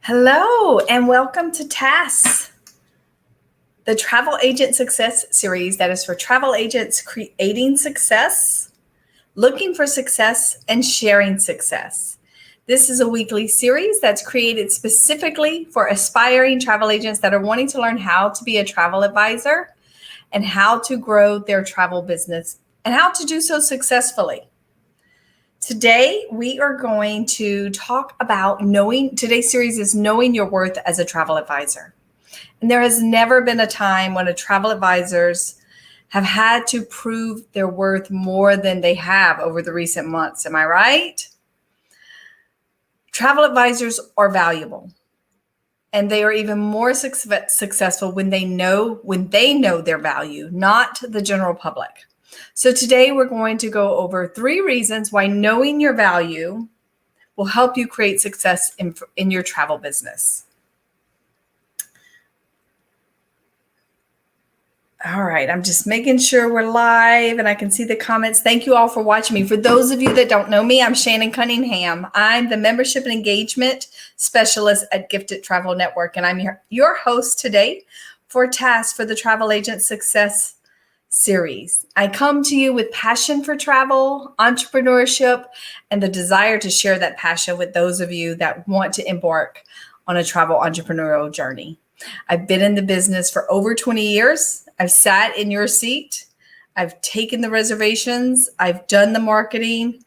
Hello, and welcome to TAS, the Travel Agent Success Series that is for travel agents creating success, looking for success, and sharing success. This is a weekly series that's created specifically for aspiring travel agents that are wanting to learn how to be a travel advisor and how to grow their travel business and how to do so successfully. Today, we are going to talk about today's series is knowing your worth as a travel advisor. And there has never been a time when travel advisors have had to prove their worth more than they have over the recent months. Am I right? Travel advisors are valuable, and they are even more successful when they know their value, not the general public. So today we're going to go over 3 reasons why knowing your value will help you create success in your travel business. All right, I'm just making sure we're live and I can see the comments. Thank you all for watching me. For those of you that don't know me, I'm Shannon Cunningham. I'm the Membership and Engagement Specialist at Gifted Travel Network, and I'm your host today for TAS for the Travel Agent Success Series. I come to you with passion for travel, entrepreneurship, and the desire to share that passion with those of you that want to embark on a travel entrepreneurial journey. I've been in the business for over 20 years. I've sat in your seat. I've taken the reservations. I've done the marketing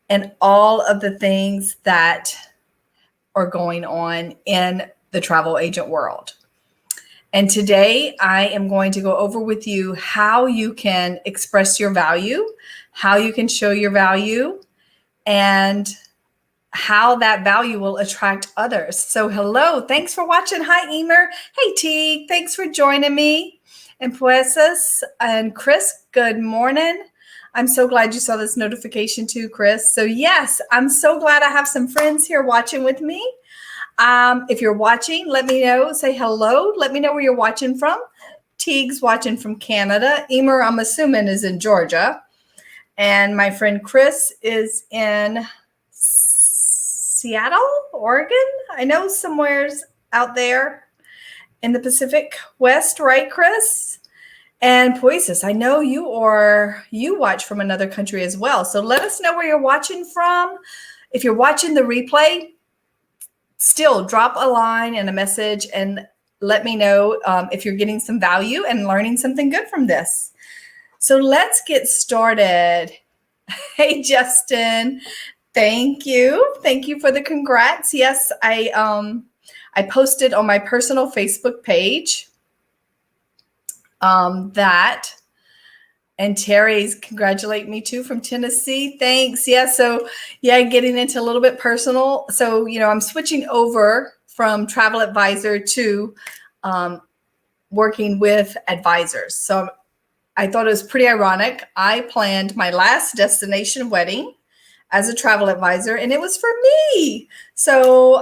and all of the things that are going on in the travel agent world. And today I am going to go over with you how you can express your value, how you can show your value, and how that value will attract others. So hello, thanks for watching. Hi, Emer. Hey, Teague, thanks for joining me. And Puesas and Chris, good morning. I'm so glad you saw this notification too, Chris. So yes, I'm so glad I have some friends here watching with me. If you're watching, let me know. Say hello. Let me know where you're watching from. Teague's watching from Canada. Emer, I'm assuming, is in Georgia. And my friend Chris is in Seattle, Oregon. I know somewhere's out there in the Pacific West, right, Chris? And Poises, I know you watch from another country as well. So let us know where you're watching from. If you're watching the replay, still drop a line and a message and let me know if you're getting some value and learning something good from this. So let's get started. Hey, Justin, thank you. Thank you for the congrats. Yes, I posted on my personal Facebook page that. And Terry's congratulate me too from Tennessee. Thanks. Yeah. So getting into a little bit personal. So, I'm switching over from travel advisor to working with advisors. So I thought it was pretty ironic. I planned my last destination wedding as a travel advisor, and it was for me. So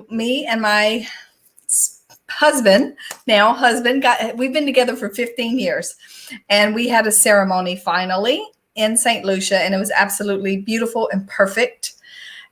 me and my husband, we've been together for 15 years, and we had a ceremony finally in St. Lucia, and it was absolutely beautiful and perfect.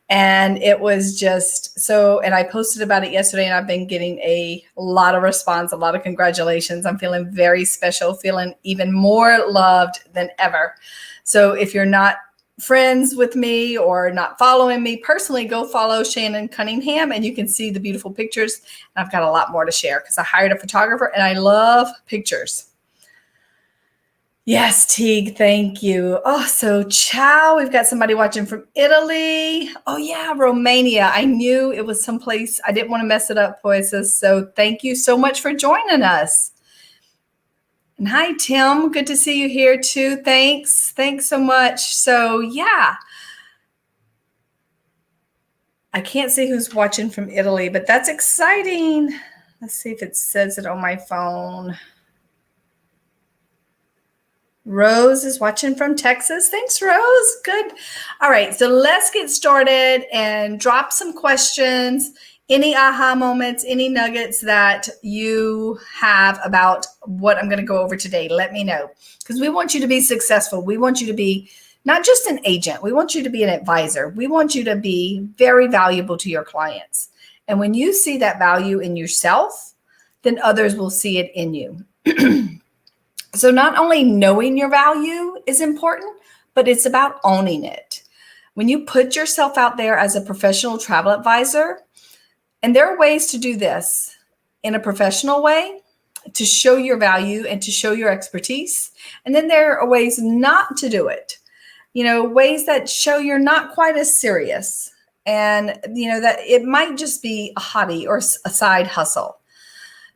And it was just so, and I posted about it yesterday, and I've been getting a lot of response, a lot of congratulations. I'm feeling very special, feeling even more loved than ever. So if you're not friends with me or not following me personally, go follow Shannon Cunningham and you can see the beautiful pictures. And I've got a lot more to share because I hired a photographer and I love pictures. Yes, Teague, thank you. Oh, so ciao. We've got somebody watching from Italy. Oh yeah, Romania. I knew it was someplace. I didn't want to mess it up, Poises. So thank you so much for joining us. And hi, Tim. Good to see you here too. Thanks. Thanks so much. So yeah, I can't see who's watching from Italy, but that's exciting. Let's see if it says it on my phone. Rose is watching from Texas. Thanks, Rose. Good. All right. So let's get started and drop some questions. Any aha moments, any nuggets that you have about what I'm going to go over today, let me know. Because we want you to be successful. We want you to be not just an agent. We want you to be an advisor. We want you to be very valuable to your clients. And when you see that value in yourself, then others will see it in you. So not only knowing your value is important, but it's about owning it. When you put yourself out there as a professional travel advisor, and there are ways to do this in a professional way to show your value and to show your expertise. And then there are ways not to do it, ways that show you're not quite as serious, and, that it might just be a hobby or a side hustle.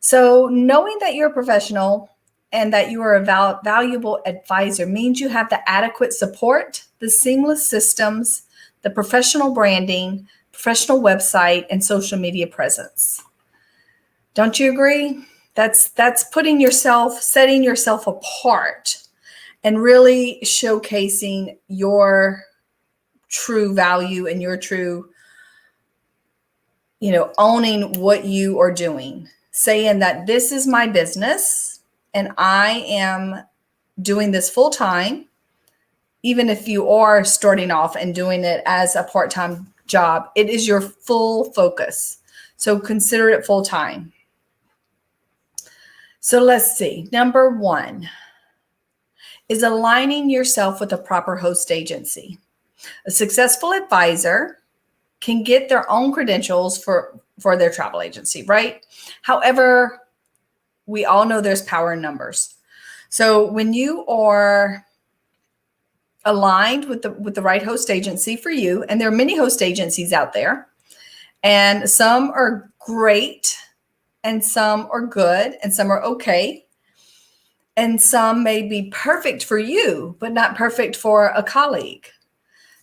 So knowing that you're a professional and that you are a valuable advisor means you have the adequate support, the seamless systems, the professional branding, professional website, and social media presence. Don't you agree? That's setting yourself apart and really showcasing your true value and your true, owning what you are doing, saying that this is my business and I am doing this full time, even if you are starting off and doing it as a part-time job, it is your full focus. So consider it full time. So let's see. Number 1 is aligning yourself with a proper host agency. A successful advisor can get their own credentials for their travel agency, right? However, we all know there's power in numbers. So when you are aligned with the right host agency for you, and there are many host agencies out there, and some are great, and some are good, and some are okay, and some may be perfect for you, but not perfect for a colleague.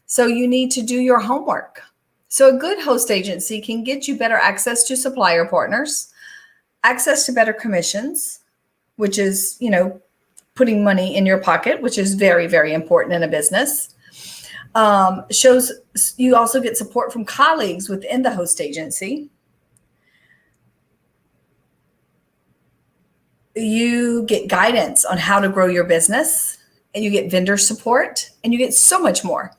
So you need to do your homework. So a good host agency can get you better access to supplier partners, access to better commissions, which is, putting money in your pocket, which is very, very important in a business. Shows you also get support from colleagues within the host agency. You get guidance on how to grow your business, and you get vendor support, and you get so much more.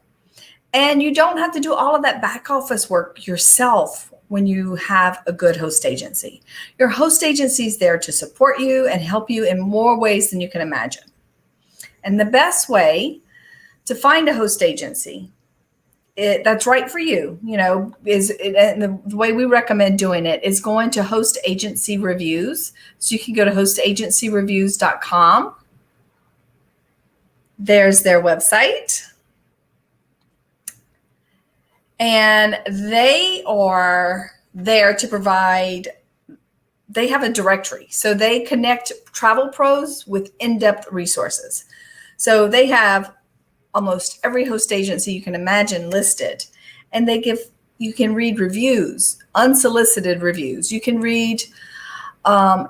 And you don't have to do all of that back office work yourself when you have a good host agency. Your host agency is there to support you and help you in more ways than you can imagine. And the best way to find a host agency that's right for you, and the way we recommend doing it is going to Host Agency Reviews. So you can go to hostagencyreviews.com. There's their website. And they are there to provide, they have a directory. So they connect travel pros with in-depth resources. So they have almost every host agency you can imagine listed. And you can read reviews, unsolicited reviews. You can read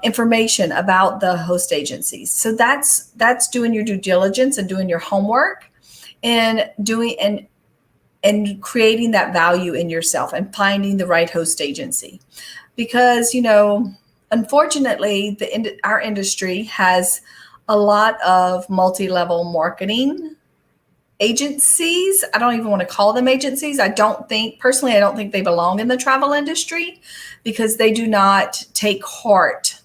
information about the host agencies. So that's doing your due diligence and doing your homework and creating that value in yourself and finding the right host agency. Because, unfortunately, our industry has a lot of multi-level marketing agencies. I don't even want to call them agencies. I don't think they belong in the travel industry because they do not take heart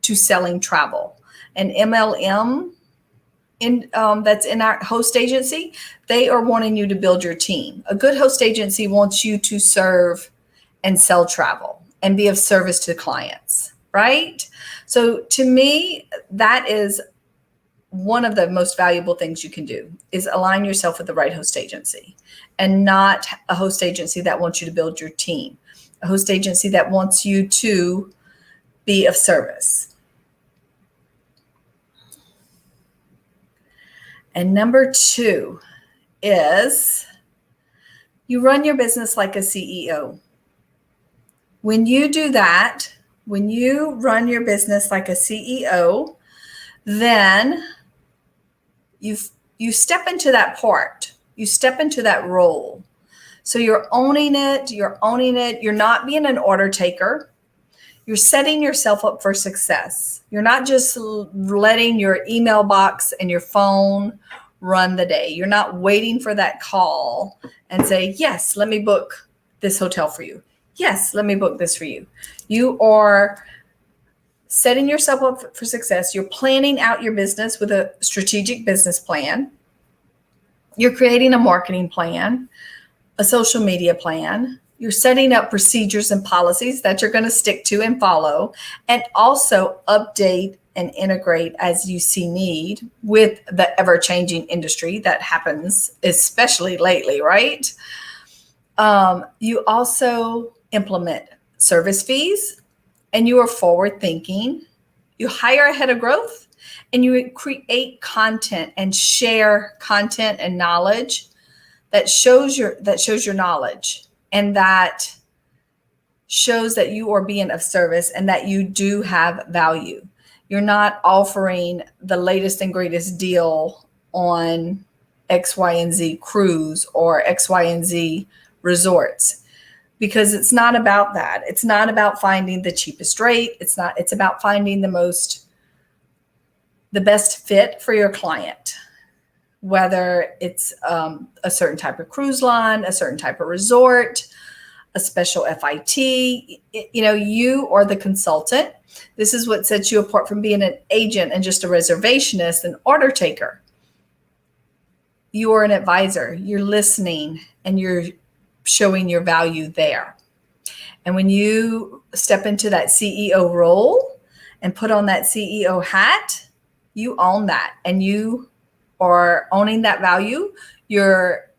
to selling travel. And MLM, that's in our host agency, they are wanting you to build your team. A good host agency wants you to serve and sell travel and be of service to clients, right? So to me, that is one of the most valuable things you can do is align yourself with the right host agency, and not a host agency that wants you to build your team, a host agency that wants you to be of service. And number 2 is you run your business like a CEO. When you do that, when you run your business like a CEO, then you step into that part. You step into that role. So you're owning it. You're not being an order taker. You're setting yourself up for success. You're not just letting your email box and your phone run the day. You're not waiting for that call and say, yes, let me book this hotel for you. Yes, let me book this for you. You are setting yourself up for success. You're planning out your business with a strategic business plan. You're creating a marketing plan, a social media plan. You're setting up procedures and policies that you're going to stick to and follow, and also update and integrate as you see need with the ever-changing industry that happens, especially lately, right? You also implement service fees, and you are forward thinking. You hire ahead of growth, and you create content and share content and knowledge that shows your knowledge, and that shows that you are being of service and that you do have value. You're not offering the latest and greatest deal on X, Y, and Z cruise or X, Y, and Z resorts, because it's not about that. It's not about finding the cheapest rate. It's about finding the best fit for your client, whether it's a certain type of cruise line, a certain type of resort, a special FIT. You are the consultant. This is what sets you apart from being an agent and just a reservationist, an order taker. You are an advisor. You're listening and you're showing your value there. And when you step into that CEO role and put on that CEO hat, you own that, and you are owning that value. You're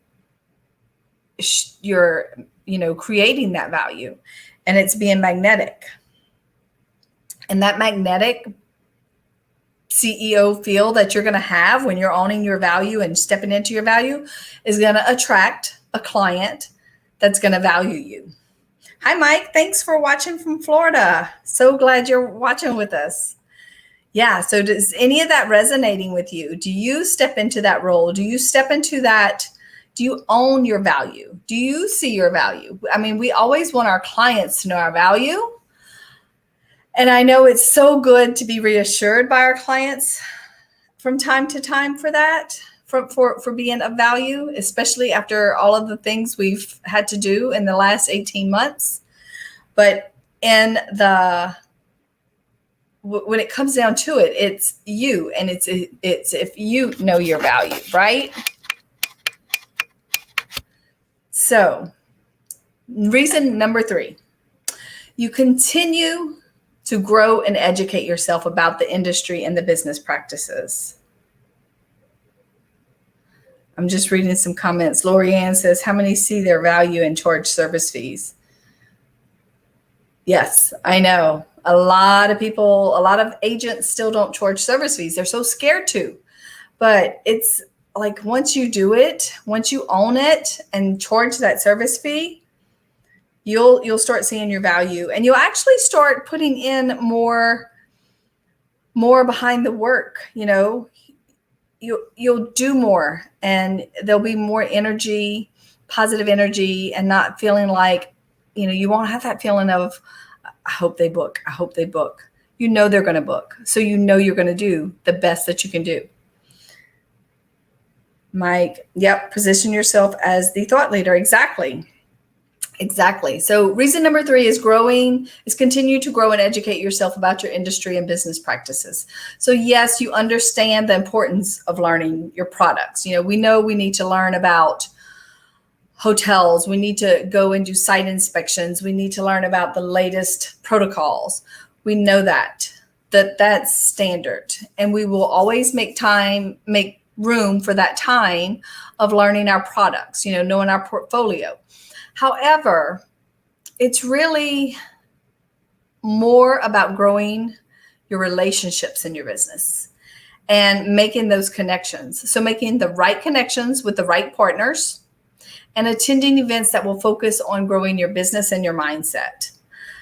creating that value, and it's being magnetic. And that magnetic CEO feel that you're going to have when you're owning your value and stepping into your value is going to attract a client that's going to value you. Hi, Mike. Thanks for watching from Florida. So glad you're watching with us. Yeah. So does any of that resonating with you? Do you step into that role? Do you step into that? Do you own your value? Do you see your value? I mean, we always want our clients to know our value. And I know it's so good to be reassured by our clients from time to time for that, for being of value, especially after all of the things we've had to do in the last 18 months. But when it comes down to it, it's you, and it's if you know your value, right? So, reason number 3, you continue to grow and educate yourself about the industry and the business practices. I'm just reading some comments. Lorianne says, how many see their value and charge service fees? Yes, I know. A lot of agents still don't charge service fees. They're so scared to. But it's like once you do it, once you own it and charge that service fee, you'll start seeing your value, and you'll actually start putting in more behind the work. You'll do more, and there'll be more energy, positive energy, and not feeling like, you won't have that feeling of, I hope they book. I hope they book. They're going to book. So you're going to do the best that you can do. Mike, yep. Position yourself as the thought leader. Exactly. So reason number 3 is continue to grow and educate yourself about your industry and business practices. So yes, you understand the importance of learning your products. We know we need to learn about hotels. We need to go and do site inspections. We need to learn about the latest protocols. We know that's standard, and we will always make room for that time of learning our products, knowing our portfolio. However, it's really more about growing your relationships in your business and making those connections. So making the right connections with the right partners and attending events that will focus on growing your business and your mindset.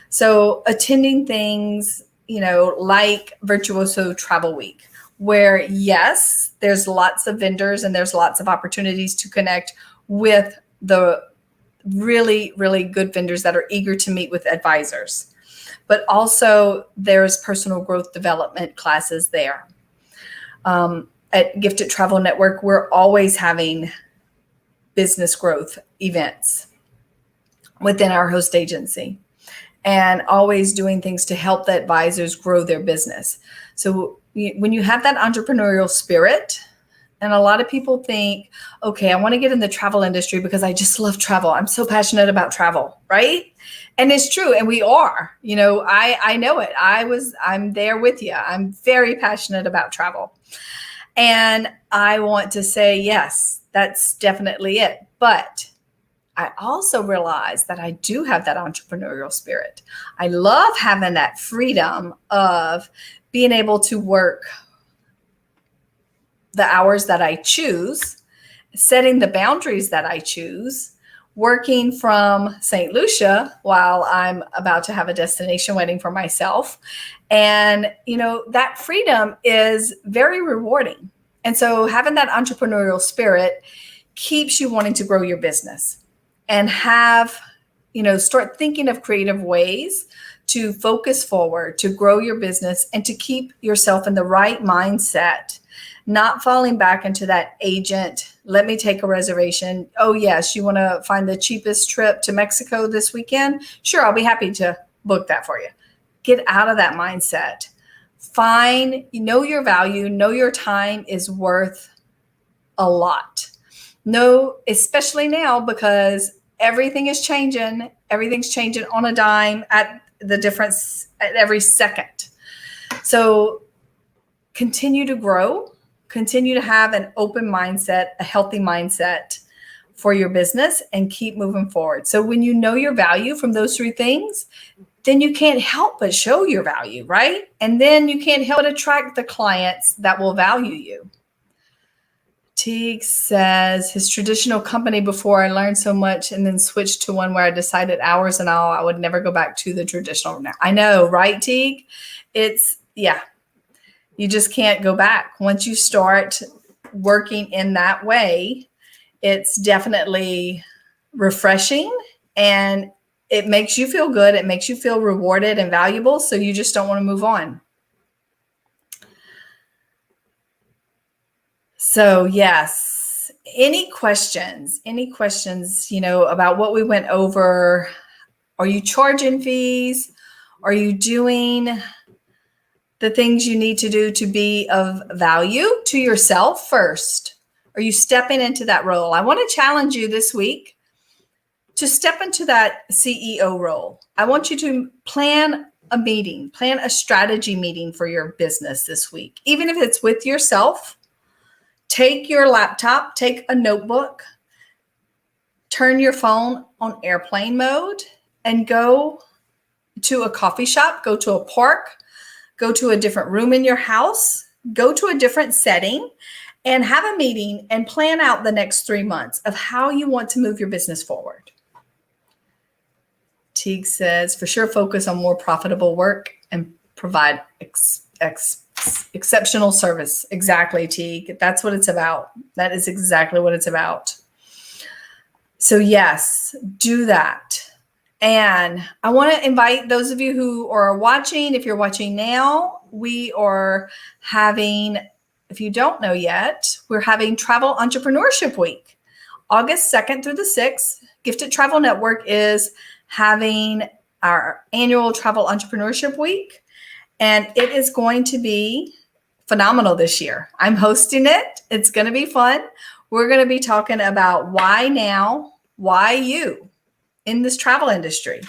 So attending things, like Virtuoso Travel Week, where yes, there's lots of vendors and there's lots of opportunities to connect with the really, really good vendors that are eager to meet with advisors. But also there's personal growth development classes there. at Gifted Travel Network, we're always having business growth events within our host agency and always doing things to help the advisors grow their business. So when you have that entrepreneurial spirit, and a lot of people think, okay, I want to get in the travel industry because I just love travel. I'm so passionate about travel, right? And it's true. And we are, I know it. I'm there with you. I'm very passionate about travel. And I want to say, yes, that's definitely it. But I also realize that I do have that entrepreneurial spirit. I love having that freedom of being able to work the hours that I choose, setting the boundaries that I choose, working from St. Lucia while I'm about to have a destination wedding for myself. And, that freedom is very rewarding. And so having that entrepreneurial spirit keeps you wanting to grow your business and start thinking of creative ways to focus forward, to grow your business and to keep yourself in the right mindset, not falling back into that agent, let me take a reservation. Oh, yes, you want to find the cheapest trip to Mexico this weekend? Sure, I'll be happy to book that for you. Get out of that mindset. Know your value, know your time is worth a lot. No, especially now because everything is changing. Everything's changing on a dime at every second. So continue to grow, continue to have an open mindset, a healthy mindset for your business and keep moving forward. So when you know your value from those three things, then you can't help but show your value, right? And then you can't help but attract the clients that will value you. Teague says his traditional company before I learned so much and then switched to one where I decided hours and all, I would never go back to the traditional now. I know, right, Teague? You just can't go back. Once you start working in that way, it's definitely refreshing and it makes you feel good. It makes you feel rewarded and valuable. So you just don't want to move on. So yes, any questions, about what we went over? Are you charging fees? Are you doing the things you need to do to be of value to yourself first? Are you stepping into that role? I want to challenge you this week to step into that CEO role. I want you to plan a strategy meeting for your business this week, even if it's with yourself. Take your laptop, take a notebook, turn your phone on airplane mode, and go to a coffee shop, go to a park, go to a different room in your house, go to a different setting, and have a meeting and plan out the next 3 months of how you want to move your business forward. Teague says, for sure, focus on more profitable work and provide exceptional service. Exactly, Teague. That's what it's about. That is exactly what it's about. So yes, do that. And I want to invite those of you who are watching, if you're watching now, we are having, if you don't know yet, we're having Travel Entrepreneurship Week, August 2nd through the 6th. Gifted Travel Network is having our annual Travel Entrepreneurship Week, and it is going to be phenomenal this year. I'm hosting it. It's going to be fun. We're going to be talking about why now, why you in this travel industry.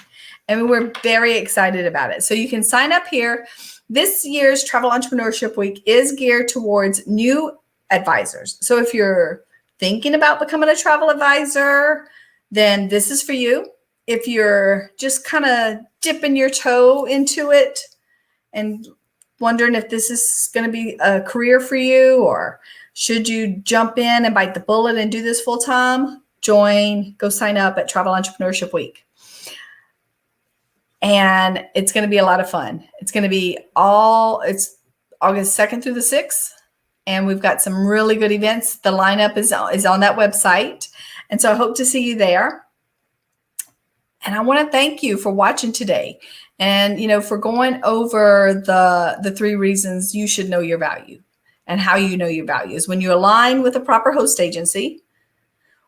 And we're very excited about it. So you can sign up here. This year's Travel Entrepreneurship Week is geared towards new advisors. So if you're thinking about becoming a travel advisor, then this is for you. If you're just kind of dipping your toe into it and wondering if this is going to be a career for you, or should you jump in and bite the bullet and do this full time, go sign up at Travel Entrepreneurship Week. And it's going to be a lot of fun. It's going to be it's August 2nd through the 6th. And we've got some really good events. The lineup is on that website. And so I hope to see you there. And I want to thank you for watching today and, for going over the 3 reasons you should know your value. and how you know your values. When you align with a proper host agency,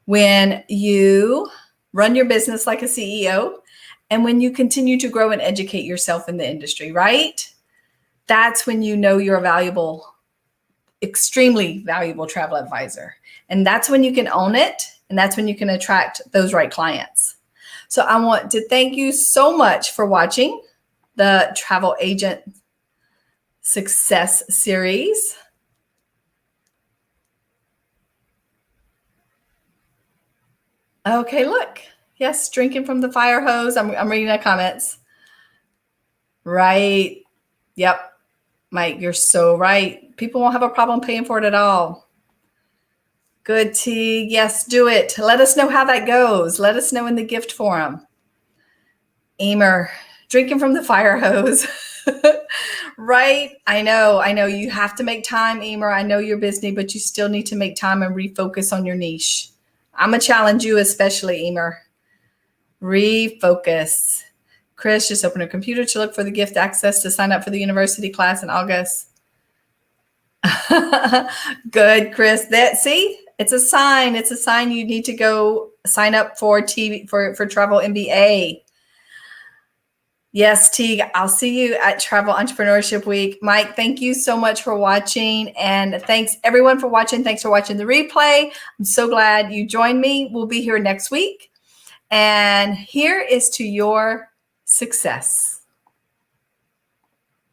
when you run your business like a CEO, and when you continue to grow and educate yourself in the industry, right? That's when you know you're a valuable, extremely valuable travel advisor. And that's when you can own it. And that's when you can attract those right clients. So I want to thank you so much for watching the Travel Agent Success Series. Okay, look. Yes, drinking from the fire hose. I'm reading the comments. Right. Yep. Mike, you're so right. People won't have a problem paying for it at all. Good, T. Yes, do it. Let us know how that goes. Let us know in the gift forum. Emer, drinking from the fire hose. Right? I know. You have to make time, Emer. I know you're busy, but you still need to make time and refocus on your niche. I'm going to challenge you, especially, Emer. Refocus. Chris, just open a computer to look for the gift access to sign up for the university class in August. Good, Chris. See, it's a sign. It's a sign you need to go sign up for for Travel MBA. Yes, Teague, I'll see you at Travel Entrepreneurship Week. Mike, thank you so much for watching. And thanks everyone for watching. Thanks for watching the replay. I'm so glad you joined me. We'll be here next week. And here is to your success.